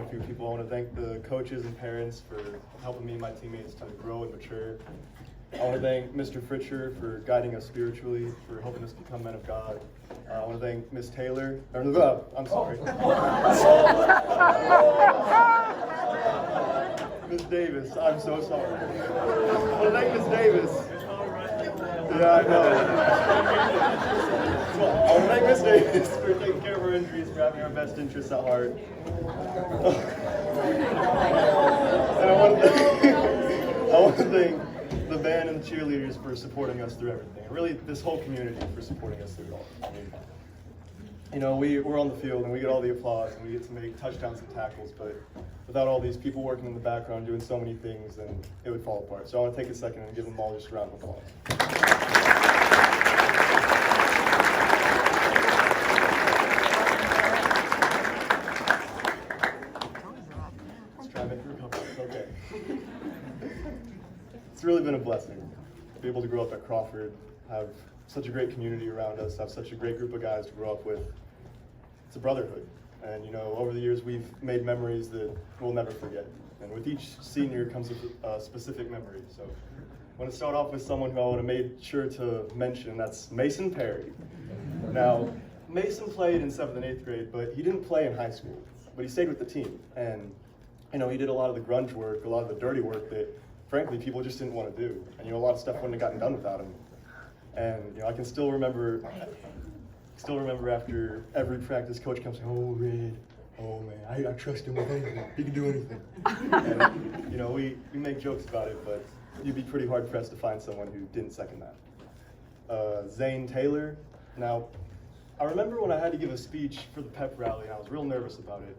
a few people. I want to thank the coaches and parents for helping me and my teammates to grow and mature. I want to thank Mr. Fritcher for guiding us spiritually, for helping us become men of God. I want to thank Miss Taylor. I'm sorry. Miss Davis, I'm so sorry. I want to thank Miss Davis. Yeah, I know. I want to thank Miss Davis for taking care of our injuries, for having our best interests at heart. And I want to thank the band and the cheerleaders for supporting us through everything. And really, this whole community for supporting us through it all. I mean, you know, we're on the field and we get all the applause and we get to make touchdowns and tackles, but without all these people working in the background doing so many things, then it would fall apart. So I want to take a second and give them all just a round of applause. Let's try and make it recover. Okay. It's really been a blessing to be able to grow up at Crawford, have such a great community around us, have such a great group of guys to grow up with. It's a brotherhood. And you know, over the years we've made memories that we'll never forget. And with each senior comes a specific memory. So I want to start off with someone who I would have made sure to mention, and that's Mason Perry. Now, Mason played in 7th and 8th grade, but he didn't play in high school. But he stayed with the team. And you know, he did a lot of the grunge work, a lot of the dirty work that frankly people just didn't want to do. And you know, a lot of stuff wouldn't have gotten done without him. And you know, I can still remember after every practice, coach comes saying, oh man, I trust him with anything. He can do anything. And you know, we make jokes about it, but you'd be pretty hard pressed to find someone who didn't second that. Zane Taylor. Now, I remember when I had to give a speech for the pep rally, and I was real nervous about it.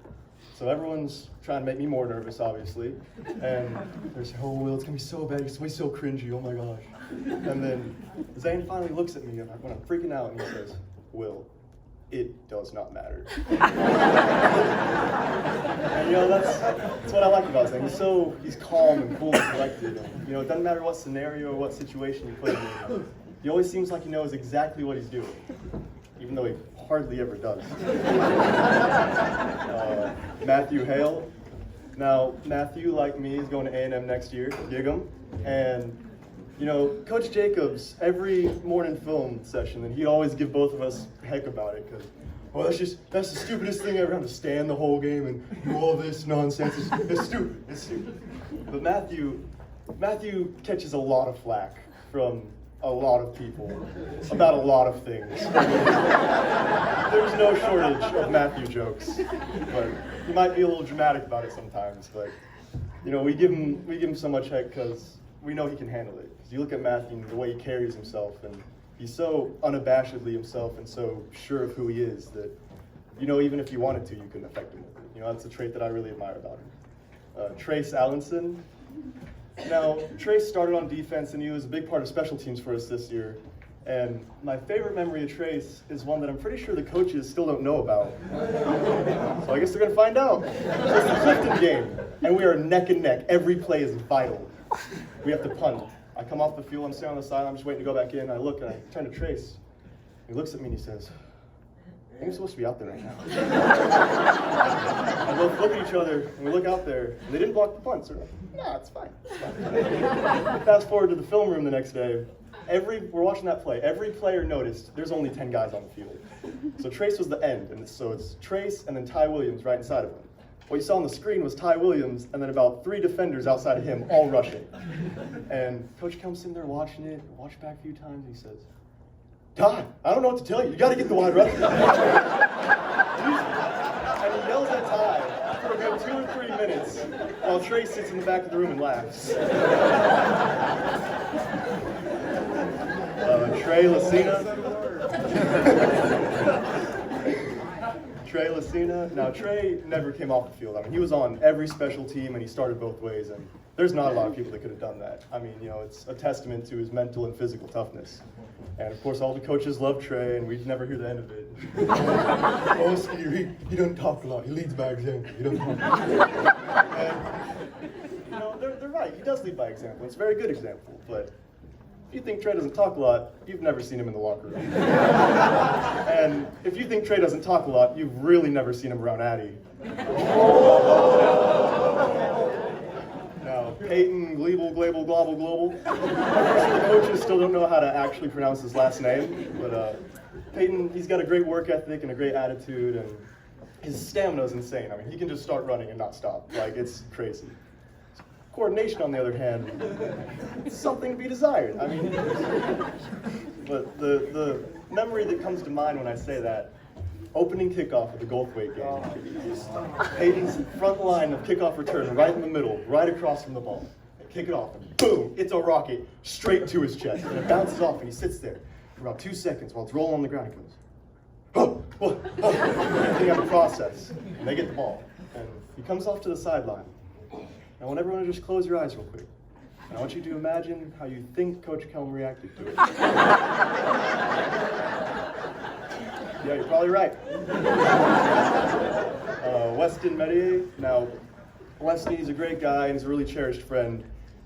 So everyone's trying to make me more nervous, obviously. And they're saying, oh, Will, it's gonna be so bad, it's gonna be so cringy, oh my gosh. And then Zane finally looks at me when I'm freaking out and he says, Will, it does not matter. And you know, that's what I like about Zane. He's calm and cool and collected. And, you know, it doesn't matter what scenario or what situation you put him in. He always seems like he knows exactly what he's doing, even though he hardly ever does. Matthew Hale. Now, Matthew, like me, is going to A&M next year, Gig'em. And you know, Coach Jacobs, every morning film session, and he'd always give both of us heck about it, because, oh, that's the stupidest thing ever, having to stand the whole game and do all this nonsense. It's stupid. But Matthew catches a lot of flack from a lot of people about a lot of things. There's no shortage of Matthew jokes, but he might be a little dramatic about it sometimes, but, you know, we give him so much heck because we know he can handle it. Because you look at Matthew and the way he carries himself, and he's so unabashedly himself and so sure of who he is that, you know, even if you wanted to, you couldn't affect him with it. You know, that's a trait that I really admire about him. Trace Allenson. Now, Trace started on defense and he was a big part of special teams for us this year. And my favorite memory of Trace is one that I'm pretty sure the coaches still don't know about. So I guess they're gonna find out. So it's the Clifton game, and we are neck and neck. Every play is vital. We have to punt. I come off the field, I'm standing on the sideline, I'm just waiting to go back in. I look and I turn to Trace. He looks at me and he says, I think I'm supposed to be out there right now. And we both look at each other and we look out there, and they didn't block the punt. So we're like, nah, it's fine. Fast forward to the film room the next day. We're watching that play. Every player noticed there's only 10 guys on the field. So Trace was the end, and so it's Trace and then Ty Williams right inside of him. What you saw on the screen was Ty Williams and then about 3 defenders outside of him, all rushing. And Coach comes in there watching it, watched back a few times, and he says, Ty, I don't know what to tell you. You got to get the wide receiver. And he yells at Ty for a good 2 or 3 minutes while Trace sits in the back of the room and laughs. Trey Lucina. Now, Trey never came off the field. I mean, he was on every special team and he started both ways, and there's not a lot of people that could have done that. I mean, you know, it's a testament to his mental and physical toughness. And of course, all the coaches love Trey, and we'd never hear the end of it. Oh, Skeeter, he doesn't talk a lot. He leads by example. He doesn't talk. And, you know, they're right. He does lead by example. It's a very good example, but if you think Trey doesn't talk a lot, you've never seen him in the locker room. And if you think Trey doesn't talk a lot, you've really never seen him around Addie. Peyton Glebel, Glabel, Global, Global. The coaches still don't know how to actually pronounce his last name, but Peyton, he's got a great work ethic and a great attitude, and his stamina is insane. I mean, he can just start running and not stop. Like, it's crazy. Coordination, on the other hand, it's something to be desired. I mean, but the memory that comes to mind when I say that, opening kickoff of the Goldthwait game. Peyton's front line of kickoff return, right in the middle, right across from the ball. They kick it off, and boom, it's a rocket straight into his chest. And it bounces off, and he sits there for about 2 seconds while it's rolling on the ground. He goes, oh, oh, oh. They have a process, and they get the ball. And he comes off to the sideline. I want everyone to just close your eyes real quick. And I want you to imagine how you think Coach Kelm reacted to it. Yeah, you're probably right. Weston Medier. Now, Weston, he's a great guy and he's a really cherished friend.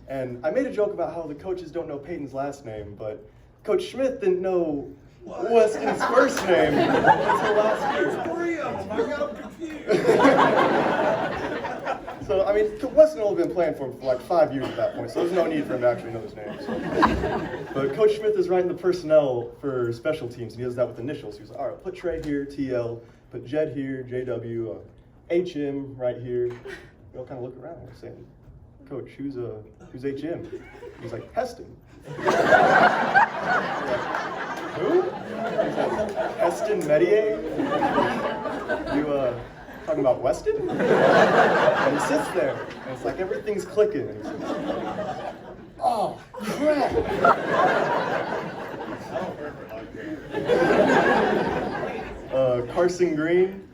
And I made a joke about how the coaches don't know Peyton's last name, but Coach Schmidt didn't know Weston's first name until last year. 3 of them. I got them confused. So, I mean, Weston only been playing for him for like 5 years at that point, so there's no need for him to actually know his name. So. But Coach Smith is writing the personnel for special teams, and he does that with initials. He goes, all right, put Trey here, TL, put Jed here, JW, HM right here. We all kind of look around and we're saying, Coach, who's HM? He's like, Heston. Who? He's like, Heston Medier? You, talking about Weston? And he sits there, and it's like everything's clicking. And he says, oh, crap! Carson Green.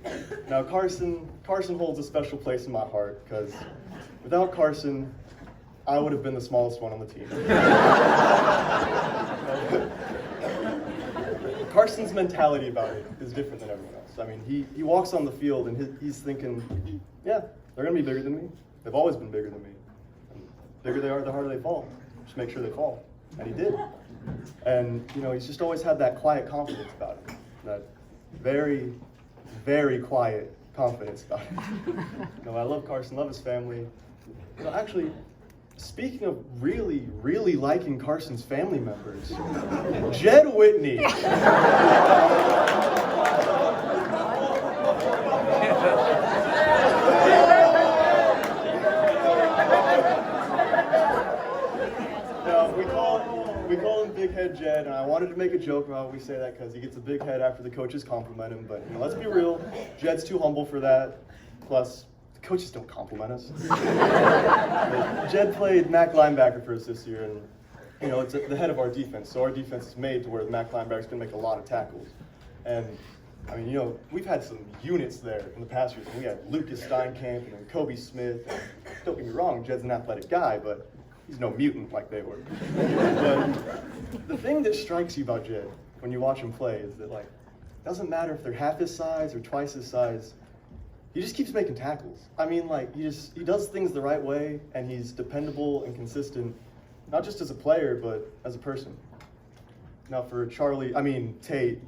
Now, Carson holds a special place in my heart, because without Carson, I would have been the smallest one on the team. Carson's mentality about it is different than everyone else. I mean, he walks on the field and he's thinking, yeah, they're going to be bigger than me. They've always been bigger than me. And the bigger they are, the harder they fall. Just make sure they fall. And he did. And, you know, he's just always had that quiet confidence about him. That very, very quiet confidence about him. You know, I love Carson, love his family. You know, actually, speaking of really, really liking Carson's family members, Jed Whitney. Now, we call him Big Head Jed, and I wanted to make a joke about we say that because he gets a big head after the coaches compliment him, but you know, let's be real, Jed's too humble for that. Plus, coaches don't compliment us. Jed played Mac linebacker for us this year, and you know, it's at the head of our defense. So our defense is made to where the Mac linebackers can make a lot of tackles. And I mean, you know, we've had some units there in the past years. We had Lucas Steinkamp and then Kobe Smith. And don't get me wrong, Jed's an athletic guy, but he's no mutant like they were. But the thing that strikes you about Jed when you watch him play is that, like, it doesn't matter if they're half his size or twice his size. He just keeps making tackles. I mean, like, he does things the right way, and he's dependable and consistent, not just as a player, but as a person. Now for Tate.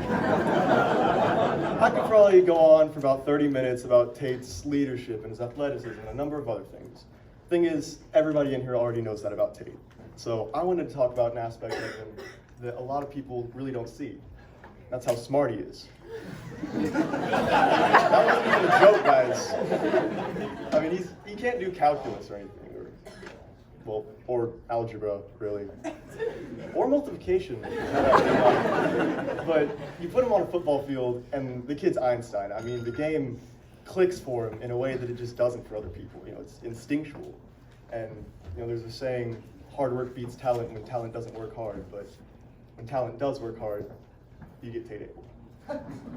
I could probably go on for about 30 minutes about Tate's leadership and his athleticism and a number of other things. Thing is, everybody in here already knows that about Tate. So I wanted to talk about an aspect of him that a lot of people really don't see. That's how smart he is. That wasn't even a joke, guys. I mean, he can't do calculus or anything, or algebra, really, or multiplication. But you put him on a football field, and the kid's Einstein. I mean, the game clicks for him in a way that it just doesn't for other people. You know, it's instinctual, and you know, there's a saying: hard work beats talent when talent doesn't work hard. But when talent does work hard, you get Tate Able.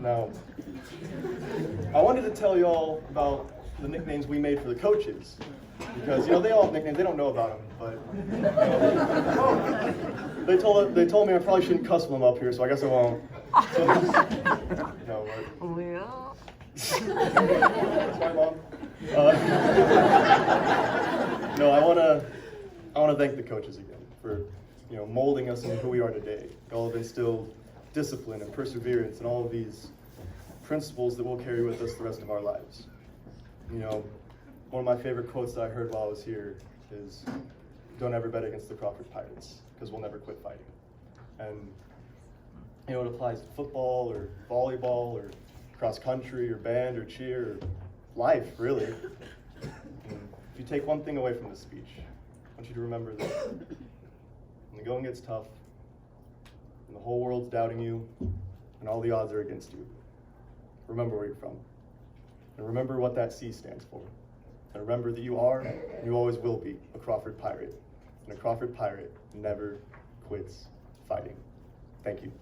Now, I wanted to tell y'all about the nicknames we made for the coaches, because you know, they all have nicknames. They don't know about them, but you know, they told me I probably shouldn't cuss them up here, so I guess I won't. So, no, but, sorry, Mom. No, I wanna thank the coaches again for, you know, molding us into who we are today. Y'all have instilled discipline and perseverance and all of these principles that we'll carry with us the rest of our lives. You know, one of my favorite quotes that I heard while I was here is, "Don't ever bet against the Crawford Pirates, because we'll never quit fighting." And you know, it applies to football or volleyball or cross country or band or cheer or life, really. And if you take one thing away from this speech, I want you to remember that when the going gets tough, and the whole world's doubting you, and all the odds are against you, remember where you're from. And remember what that C stands for. And remember that you are, and you always will be, a Crawford Pirate. And a Crawford Pirate never quits fighting. Thank you.